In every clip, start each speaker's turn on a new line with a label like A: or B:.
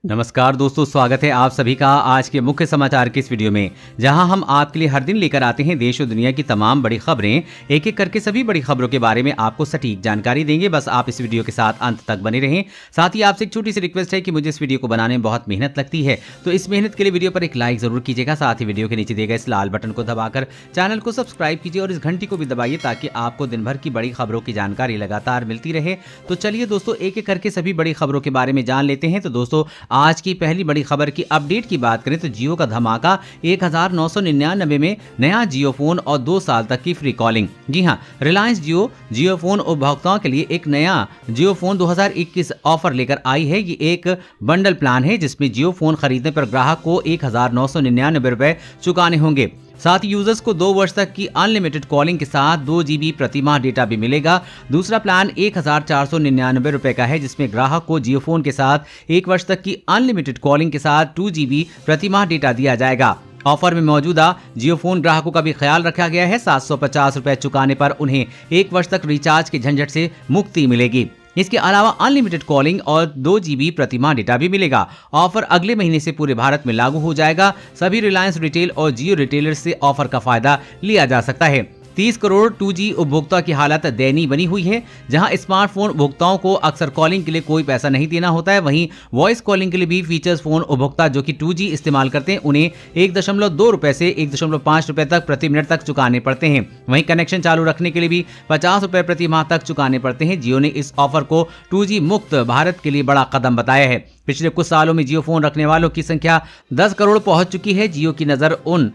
A: नमस्कार दोस्तों, स्वागत है आप सभी का आज के मुख्य समाचार की इस वीडियो में, जहां हम आपके लिए हर दिन लेकर आते हैं देश और दुनिया की तमाम बड़ी खबरें। एक एक करके सभी बड़ी खबरों के बारे में आपको सटीक जानकारी देंगे। बस आप इस वीडियो के साथ अंत तक बने रहें। साथ ही आपसे एक छोटी सी रिक्वेस्ट है कि मुझे इस वीडियो को बनाने में बहुत मेहनत लगती है, तो इस मेहनत के लिए वीडियो पर एक लाइक जरूर कीजिएगा। साथ ही वीडियो के नीचे दिए गए इस लाल बटन को दबाकर चैनल को सब्सक्राइब कीजिए और इस घंटी को भी दबाइए ताकि आपको दिन भर की बड़ी खबरों की जानकारी लगातार मिलती रहे। तो चलिए दोस्तों, एक एक करके सभी बड़ी खबरों के बारे में जान लेते हैं। तो दोस्तों, आज की पहली बड़ी खबर की अपडेट की बात करें तो जियो का धमाका 1999 में नया जियो फोन और 2 साल तक की फ्री कॉलिंग। जी हां, रिलायंस जियो फोन उपभोक्ताओं के लिए एक नया जियो फोन 2021 ऑफर लेकर आई है। ये एक बंडल प्लान है जिसमें जियो फोन खरीदने पर ग्राहक को 1999 रुपए चुकाने होंगे। साथ ही यूजर्स को 2 वर्ष तक की अनलिमिटेड कॉलिंग के साथ 2 GB प्रति माह डेटा भी मिलेगा। दूसरा प्लान 1499 रुपए का है जिसमें ग्राहक को जियो फोन के साथ 1 वर्ष तक की अनलिमिटेड कॉलिंग के साथ 2 GB प्रति माह डेटा दिया जाएगा। ऑफर में मौजूदा जियो फोन ग्राहकों का भी ख्याल रखा गया है। 750 रुपए चुकाने पर उन्हें 1 वर्ष तक रिचार्ज के झंझट से मुक्ति मिलेगी। इसके अलावा अनलिमिटेड कॉलिंग और 2 GB प्रति माह डेटा भी मिलेगा। ऑफर अगले महीने से पूरे भारत में लागू हो जाएगा। सभी रिलायंस रिटेल और जियो रिटेलर्स से ऑफर का फायदा लिया जा सकता है। 30 करोड़ 2G उपभोक्ता की हालत दयनीय बनी हुई है। जहां स्मार्टफोन उपभोक्ताओं को अक्सर कॉलिंग के लिए कोई पैसा नहीं देना होता है, वहीं वॉइस कॉलिंग के लिए भी फीचर्स फोन उपभोक्ता जो कि 2G इस्तेमाल करते हैं उन्हें 1.2 रुपए से 1.5 रुपए तक प्रति मिनट तक चुकाने पड़ते हैं। वहीं कनेक्शन चालू रखने के लिए भी 50 रुपए प्रति माह तक चुकाने पड़ते हैं। जियो ने इस ऑफर को 2G मुक्त भारत के लिए बड़ा कदम बताया है। पिछले कुछ सालों में जियो फोन रखने वालों की संख्या 10 करोड़ पहुंच चुकी है। जियो की नजर उन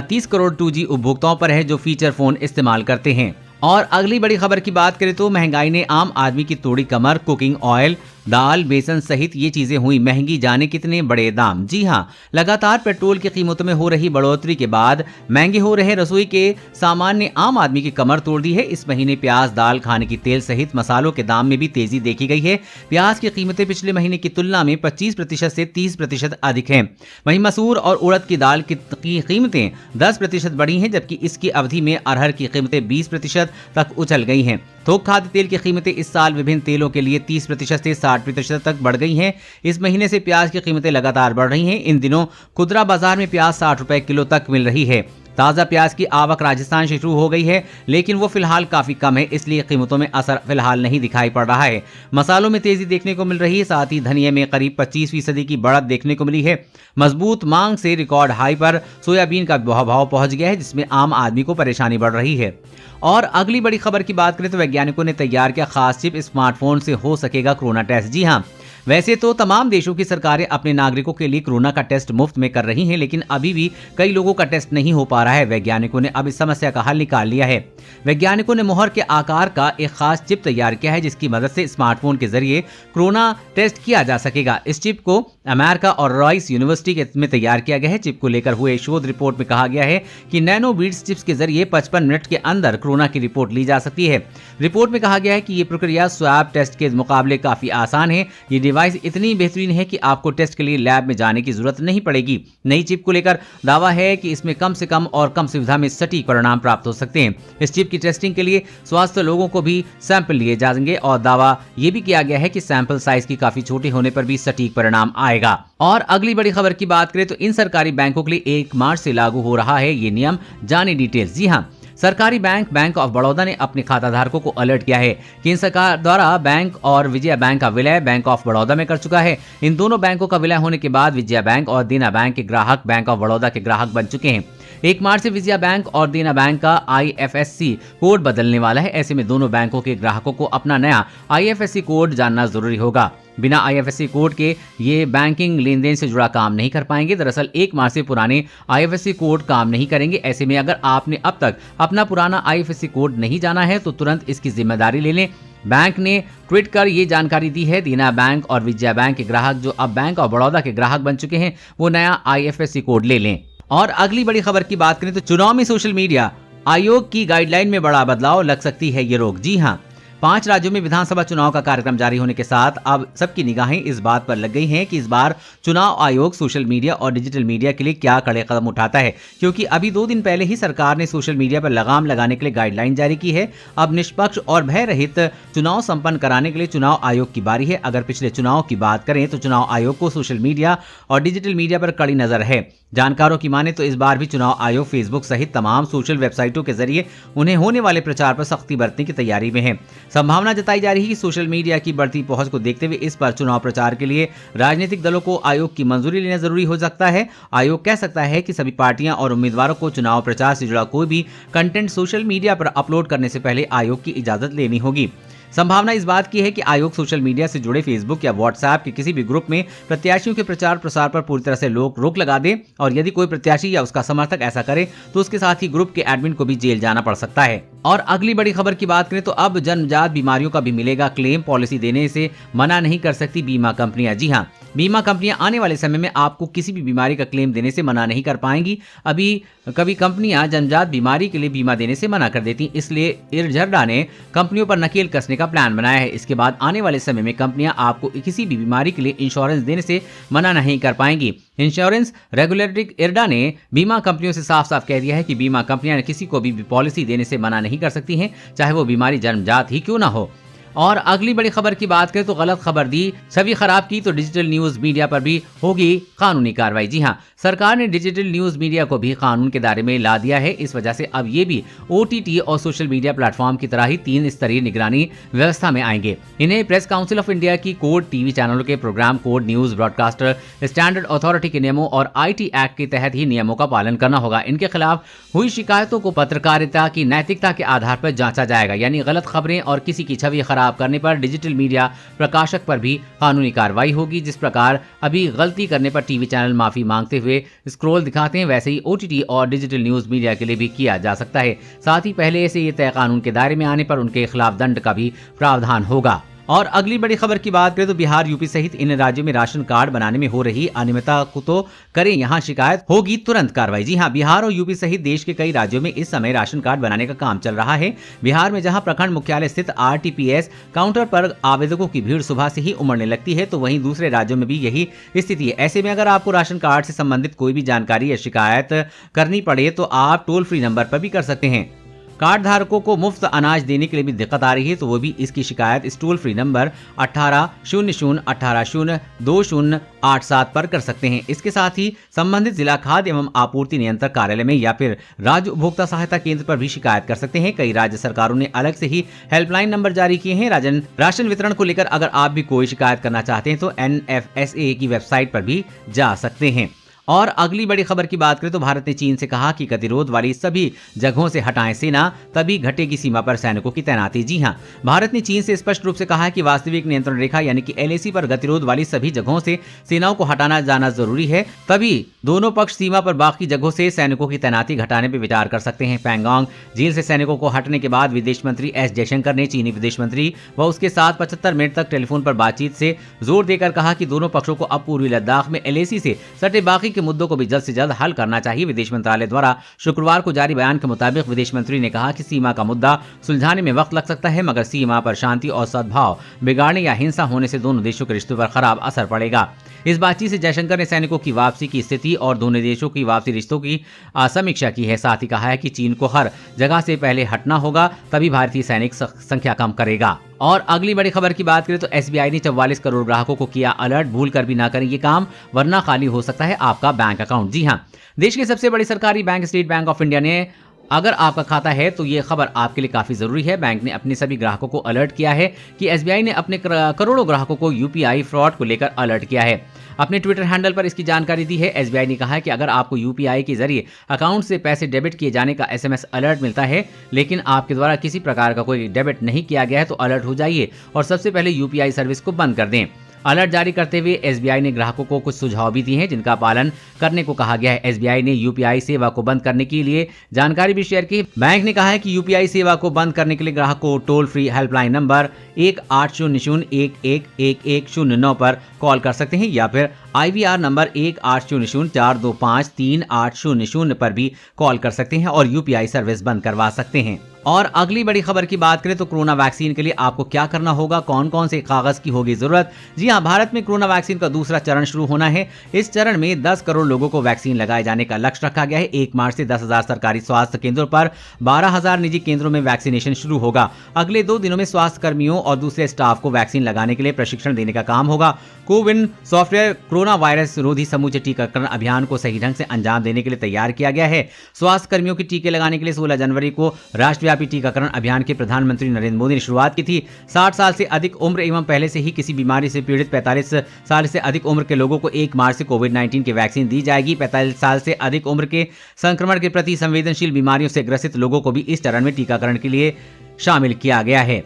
A: 30 करोड़ 2G उपभोक्ताओं पर है जो फीचर फोन इस्तेमाल करते हैं। और अगली बड़ी खबर की बात करें तो महंगाई ने आम आदमी की तोड़ी कमर। कुकिंग ऑयल, दाल, बेसन सहित ये चीजें हुई महंगी, जाने कितने बड़े दाम। जी हां, लगातार पेट्रोल की कीमतों में हो रही बढ़ोतरी के बाद महंगे हो रहे रसोई के सामान ने आम आदमी की कमर तोड़ दी है। इस महीने प्याज, दाल, खाने की तेल सहित मसालों के दाम में भी तेजी देखी गई है। प्याज की कीमतें पिछले महीने की तुलना में 25% से 30% अधिक हैं। वहीं मसूर और उड़द की दाल की कीमतें 10% बढ़ी हैं, जबकि इसकी अवधि में अरहर की कीमतें 20% तक उछल गई हैं। थोक खाद्य तेल की कीमतें इस साल विभिन्न तेलों के लिए 30% से 60% तक बढ़ गई हैं। इस महीने से प्याज की कीमतें लगातार बढ़ रही हैं। इन दिनों खुदरा बाजार में प्याज 60 रुपए किलो तक मिल रही है। ताज़ा प्याज की आवक राजस्थान से शुरू हो गई है, लेकिन वो फिलहाल काफी कम है, इसलिए कीमतों में असर फिलहाल नहीं दिखाई पड़ रहा है। मसालों में तेजी देखने को मिल रही है। साथ ही धनिये में करीब 25% की बढ़त देखने को मिली है। मजबूत मांग से रिकॉर्ड हाई पर सोयाबीन का भाव पहुंच गया है, जिसमें आम आदमी को परेशानी बढ़ रही है। और अगली बड़ी खबर की बात करें तो वैज्ञानिकों ने तैयार किया खास चिप, स्मार्टफोन से हो सकेगा कोरोना टेस्ट। जी हां, वैसे तो तमाम देशों की सरकारें अपने नागरिकों के लिए कोरोना का टेस्ट मुफ्त में कर रही हैं, लेकिन अभी भी कई लोगों का टेस्ट नहीं हो पा रहा है। वैज्ञानिकों ने अब इस समस्या का हल निकाल लिया है। वैज्ञानिकों ने मुहर के आकार का एक खास चिप तैयार किया है, जिसकी मदद से स्मार्टफोन के जरिए कोरोना टेस्ट किया जा सकेगा। इस चिप को अमेरिका और रॉयस यूनिवर्सिटी में तैयार किया गया है। चिप को लेकर हुए शोध रिपोर्ट में कहा गया है कि नैनो बीट्स चिप्स के जरिए 55 मिनट के अंदर कोरोना की रिपोर्ट ली जा सकती है। रिपोर्ट में कहा गया है कि ये प्रक्रिया स्वैब टेस्ट के मुकाबले काफी आसान है। ये डिवाइस इतनी बेहतरीन है कि आपको टेस्ट के लिए लैब में जाने की जरूरत नहीं पड़ेगी। नई चिप को लेकर दावा है कि इसमें कम से कम और कम सुविधा में सटीक परिणाम प्राप्त हो सकते हैं। इस चिप की टेस्टिंग के लिए स्वास्थ्य लोगों को भी सैंपल लिए जाएंगे और दावा यह भी किया गया है कि सैंपल साइज की काफी छोटे होने पर भी सटीक परिणाम आएगा। और अगली बड़ी खबर की बात करें तो इन सरकारी बैंकों के लिए 1 मार्च से लागू हो रहा है ये नियम, जाने डिटेल्स। जी हां, सरकारी बैंक ऑफ बड़ौदा ने अपने खाताधारकों को अलर्ट किया है। केंद्र सरकार द्वारा बैंक और विजया बैंक का विलय बैंक ऑफ बड़ौदा में कर चुका है। इन दोनों बैंकों का विलय होने के बाद विजया बैंक और देना बैंक के ग्राहक बैंक ऑफ बड़ौदा के ग्राहक बन चुके हैं। 1 मार्च से विजया बैंक और देना बैंक का IFSC कोड बदलने वाला है। ऐसे में दोनों बैंकों के ग्राहकों को अपना नया IFSC कोड जानना जरूरी होगा। बिना IFSC कोड के ये बैंकिंग लेन देन से जुड़ा काम नहीं कर पाएंगे। दरअसल 1 मार्च से पुराने IFSC कोड काम नहीं करेंगे। ऐसे में अगर आपने अब तक अपना पुराना IFSC कोड नहीं जाना है तो तुरंत इसकी जिम्मेदारी ले लें। बैंक ने ट्वीट कर ये जानकारी दी है। देना बैंक और विजया बैंक के ग्राहक जो अब बैंक ऑफ बड़ौदा के ग्राहक बन चुके हैं वो नया IFSC कोड ले लें। और अगली बड़ी खबर की बात करें तो चुनाव में सोशल मीडिया आयोग की गाइडलाइन में बड़ा बदलाव, लग सकती है ये रोक। जी हां, 5 राज्यों में विधानसभा चुनाव का कार्यक्रम जारी होने के साथ अब सबकी निगाहें इस बात पर लग गई हैं कि इस बार चुनाव आयोग सोशल मीडिया और डिजिटल मीडिया के लिए क्या कड़े कदम उठाता है, क्योंकि अभी 2 दिन पहले ही सरकार ने सोशल मीडिया पर लगाम लगाने के लिए गाइडलाइन जारी की है। अब निष्पक्ष और भय रहित चुनाव संपन्न कराने के लिए चुनाव आयोग की बारी है। अगर पिछले चुनाव की बात करें तो चुनाव आयोग को सोशल मीडिया और डिजिटल मीडिया पर कड़ी नजर है। जानकारों की माने तो इस बार भी चुनाव आयोग फेसबुक सहित तमाम सोशल वेबसाइटों के जरिए उन्हें होने वाले प्रचार पर सख्ती बरतने की तैयारी में है। संभावना जताई जा रही है कि सोशल मीडिया की बढ़ती पहुंच को देखते हुए इस पर चुनाव प्रचार के लिए राजनीतिक दलों को आयोग की मंजूरी लेना जरूरी हो सकता है। आयोग कह सकता है कि सभी पार्टियां और उम्मीदवारों को चुनाव प्रचार से जुड़ा कोई भी कंटेंट सोशल मीडिया पर अपलोड करने से पहले आयोग की इजाजत लेनी होगी। संभावना इस बात की है कि आयोग सोशल मीडिया से जुड़े फेसबुक या व्हाट्सएप के किसी भी ग्रुप में प्रत्याशियों के प्रचार प्रसार पर पूरी तरह से रोक लगा दे, और यदि कोई प्रत्याशी या उसका समर्थक ऐसा करे तो उसके साथ ही ग्रुप के एडमिन को भी जेल जाना पड़ सकता है। और अगली बड़ी खबर की बात करें तो अब जन्मजात बीमारियों का भी मिलेगा क्लेम। पॉलिसी देने से मना नहीं कर सकती बीमा कंपनियां। जी हाँ, बीमा कंपनियां आने वाले समय में आपको किसी भी बीमारी का क्लेम देने से मना नहीं कर पाएंगी। अभी कभी कंपनियां जन्मजात बीमारी के लिए बीमा देने से मना कर देती, इसलिए इरझरडा ने कंपनियों पर नकेल कसने का प्लान बनाया है। इसके बाद आने वाले समय में कंपनियां आपको किसी भी बीमारी के लिए इंश्योरेंस देने से मना नहीं कर पाएंगी। इंश्योरेंस रेगुलेटरी इरडा ने बीमा कंपनियों से साफ साफ कह दिया है कि बीमा कंपनियां किसी को भी पॉलिसी देने से मना नहीं कर सकती हैं, चाहे वो बीमारी जन्मजात ही क्यों ना हो। और अगली बड़ी खबर की बात करें तो गलत खबर दी, छवि खराब की तो डिजिटल न्यूज मीडिया पर भी होगी कानूनी कार्रवाई। जी हां, सरकार ने डिजिटल न्यूज मीडिया को भी कानून के दायरे में ला दिया है। इस वजह से अब ये भी OTT और सोशल मीडिया प्लेटफॉर्म की तरह ही 3 स्तरीय निगरानी व्यवस्था में आएंगे। इन्हें प्रेस काउंसिल ऑफ इंडिया की कोड, टीवी चैनलों के programme code, news broadcaster standard authority के नियमों और IT एक्ट के तहत ही नियमों का पालन करना होगा। इनके खिलाफ हुई शिकायतों को पत्रकारिता की नैतिकता के आधार पर जांचा जाएगा, यानी गलत खबरें और किसी की छवि खराब करने पर डिजिटल मीडिया प्रकाशक पर भी कानूनी कार्रवाई होगी। जिस प्रकार अभी गलती करने पर टीवी चैनल माफी मांगते हुए स्क्रॉल दिखाते हैं, वैसे ही OTT और डिजिटल न्यूज मीडिया के लिए भी किया जा सकता है। साथ ही पहले से ये तय कानून के दायरे में आने पर उनके खिलाफ दंड का भी प्रावधान होगा। और अगली बड़ी खबर की बात करें तो बिहार, यूपी सहित इन राज्यों में राशन कार्ड बनाने में हो रही अनियमितता को तो करें यहां शिकायत, होगी तुरंत कार्रवाई। जी हां, बिहार और यूपी सहित देश के कई राज्यों में इस समय राशन कार्ड बनाने का काम चल रहा है। बिहार में जहां प्रखंड मुख्यालय स्थित RTPS काउंटर पर आवेदकों की भीड़ सुबह से ही उमड़ने लगती है, तो वहीं दूसरे राज्यों में भी यही स्थिति है। ऐसे में अगर आपको राशन कार्ड से संबंधित कोई भी जानकारी या शिकायत करनी पड़े तो आप टोल फ्री नंबर पर भी कर सकते हैं। कार्ड धारकों को मुफ्त अनाज देने के लिए भी दिक्कत आ रही है, तो वो भी इसकी शिकायत इस टोल फ्री नंबर 1800-1800-2087 पर कर सकते हैं। इसके साथ ही संबंधित जिला खाद्य एवं आपूर्ति नियंत्रक कार्यालय में या फिर राज्य उपभोक्ता सहायता केंद्र पर भी शिकायत कर सकते हैं। कई राज्य सरकारों ने अलग से ही हेल्पलाइन नंबर जारी किए हैं। राशन वितरण को लेकर अगर आप भी कोई शिकायत करना चाहते हैं तो NFSA की वेबसाइट पर भी जा सकते हैं। और अगली बड़ी खबर की बात करें तो भारत ने चीन से कहा कि गतिरोध वाली सभी जगहों से हटाएं सेना, तभी घटेगी सीमा पर सैनिकों की तैनाती। जी हां, भारत ने चीन से स्पष्ट रूप से कहा है कि वास्तविक नियंत्रण रेखा यानी कि LAC पर गतिरोध वाली सभी जगहों से सेनाओं को हटाना जाना जरूरी है, तभी दोनों पक्ष सीमा पर बाकी जगहों से सैनिकों की तैनाती घटाने पर विचार कर सकते हैं। पैंगोंग झील से सैनिकों को हटने के बाद विदेश मंत्री S जयशंकर ने चीनी विदेश मंत्री व उसके साथ 75 मिनट तक टेलीफोन पर बातचीत से जोर देकर कहा कि दोनों पक्षों को अब पूर्वी लद्दाख में LAC से सटे बाकी के मुद्दों को भी जल्द से जल्द हल करना चाहिए। विदेश मंत्रालय द्वारा शुक्रवार को जारी बयान के मुताबिक विदेश मंत्री ने कहा कि सीमा का मुद्दा सुलझाने में वक्त लग सकता है, मगर सीमा पर शांति और सद्भाव बिगाड़ने या हिंसा होने से दोनों देशों के रिश्तों पर खराब असर पड़ेगा। इस बातचीत से जयशंकर ने सैनिकों की वापसी की स्थिति और दोनों देशों की वापसी रिश्तों की समीक्षा की है। साथ ही कहा है कि चीन को हर जगह से पहले हटना होगा, तभी भारतीय सैनिक संख्या कम करेगा। और अगली बड़ी खबर की बात करें तो SBI ने 44 करोड़ ग्राहकों को किया अलर्ट, भूल कर भी ना करें ये काम वरना खाली हो सकता है आपका बैंक अकाउंट। जी हाँ, देश के सबसे बड़ी सरकारी bank state bank of India ने अगर आपका खाता है तो ये खबर आपके लिए काफी जरूरी है। बैंक ने अपने सभी ग्राहकों को अलर्ट किया है कि SBI ने अपने करोड़ों ग्राहकों को UPI फ्रॉड को लेकर अलर्ट किया है। अपने ट्विटर हैंडल पर इसकी जानकारी दी है। SBI ने कहा है कि अगर आपको UPI के जरिए अकाउंट से पैसे डेबिट किए जाने का SMS अलर्ट मिलता है, लेकिन आपके द्वारा किसी प्रकार का कोई डेबिट नहीं किया गया है, तो अलर्ट हो जाइए और सबसे पहले UPI सर्विस को बंद कर दें। अलर्ट जारी करते हुए SBI ने ग्राहकों को कुछ सुझाव भी दिए हैं जिनका पालन करने को कहा गया है। SBI ने UPI सेवा को बंद करने के लिए जानकारी भी शेयर की। बैंक ने कहा है कि UPI सेवा को बंद करने के लिए ग्राहक को टोल फ्री हेल्पलाइन नंबर 1800-111109 पर कॉल कर सकते हैं या फिर IVR नंबर 1800-425-3800 पर भी कॉल कर सकते हैं और UPI सर्विस बंद करवा सकते हैं। और अगली बड़ी खबर की बात करें तो कोरोना वैक्सीन के लिए आपको क्या करना होगा, कौन कौन से कागज की होगी जरूरत। जी हां, भारत में कोरोना वैक्सीन का दूसरा चरण शुरू होना है। इस चरण में 10 करोड़ लोगों को वैक्सीन लगाए जाने का लक्ष्य रखा गया है। 1 मार्च से 10,000 सरकारी स्वास्थ्य केंद्रों पर 12,000 निजी केंद्रों में वैक्सीनेशन शुरू होगा। अगले 2 दिनों में स्वास्थ्य कर्मियों और दूसरे स्टाफ को वैक्सीन लगाने के लिए प्रशिक्षण देने का काम होगा। कोविन सॉफ्टवेयर कोरोना वायरस रोधी समूचे टीकाकरण अभियान को सही ढंग से अंजाम देने के लिए तैयार किया गया है। स्वास्थ्य कर्मियों के टीके लगाने के लिए 16 जनवरी को राष्ट्रव्यापी टीकाकरण अभियान के प्रधानमंत्री नरेंद्र मोदी ने शुरुआत की थी। 60 साल से अधिक उम्र एवं पहले से ही किसी बीमारी से पीड़ित 45 साल से अधिक उम्र के लोगों को 1 मार्च से कोविड-19 की वैक्सीन दी जाएगी। 45 साल से अधिक उम्र के संक्रमण के प्रति संवेदनशील बीमारियों से ग्रसित लोगों को भी इस चरण में टीकाकरण के लिए शामिल किया गया है।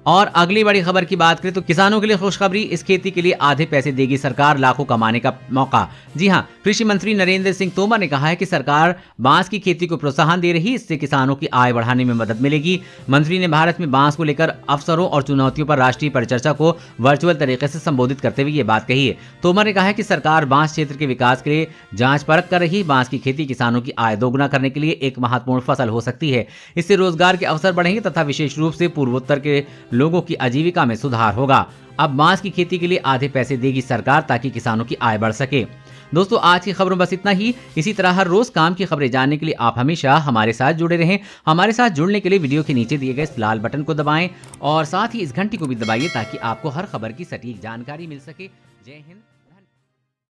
A: और अगली बड़ी खबर की बात करें तो किसानों के लिए खुशखबरी, इस खेती के लिए आधे पैसे देगी सरकार, लाखों कमाने का मौका। जी हां, कृषि मंत्री नरेंद्र सिंह तोमर ने कहा है कि सरकार बांस की खेती को प्रोत्साहन दे रही है, इससे किसानों की आय बढ़ाने में मदद मिलेगी। मंत्री ने भारत में बांस को लेकर अवसरों और चुनौतियों पर राष्ट्रीय परिचर्चा को वर्चुअल तरीके से संबोधित करते हुए ये बात कही है। तोमर ने कहा है कि सरकार बांस क्षेत्र के विकास के लिए जांच परख कर रही। बांस की खेती किसानों की आय दोगुना करने के लिए एक महत्वपूर्ण फसल हो सकती है। इससे रोजगार के अवसर बढ़ेंगे तथा विशेष रूप से पूर्वोत्तर के लोगों की आजीविका में सुधार होगा। अब बांस की खेती के लिए आधे पैसे देगी सरकार ताकि किसानों की आय बढ़ सके। दोस्तों, आज की खबरों बस इतना ही। इसी तरह हर रोज काम की खबरें जानने के लिए आप हमेशा हमारे साथ जुड़े रहें। हमारे साथ जुड़ने के लिए वीडियो के नीचे दिए गए इस लाल बटन को दबाएं और साथ ही इस घंटी को भी दबाइए ताकि आपको हर खबर की सटीक जानकारी मिल सके। जय हिंद।